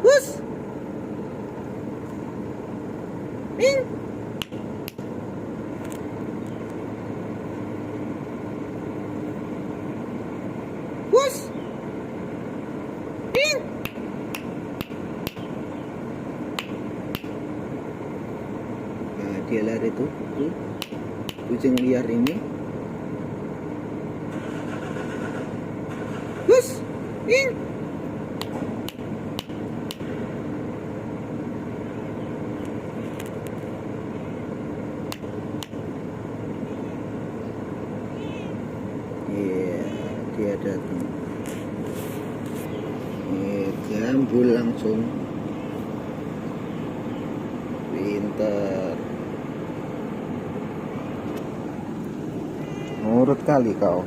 Hus. Ping. Hus. Ping. Nah, dia lari tuh kucing liar ini. Hus. Ping. Iya, dia datang. Gambul langsung. Pintar. Nurut kali kau.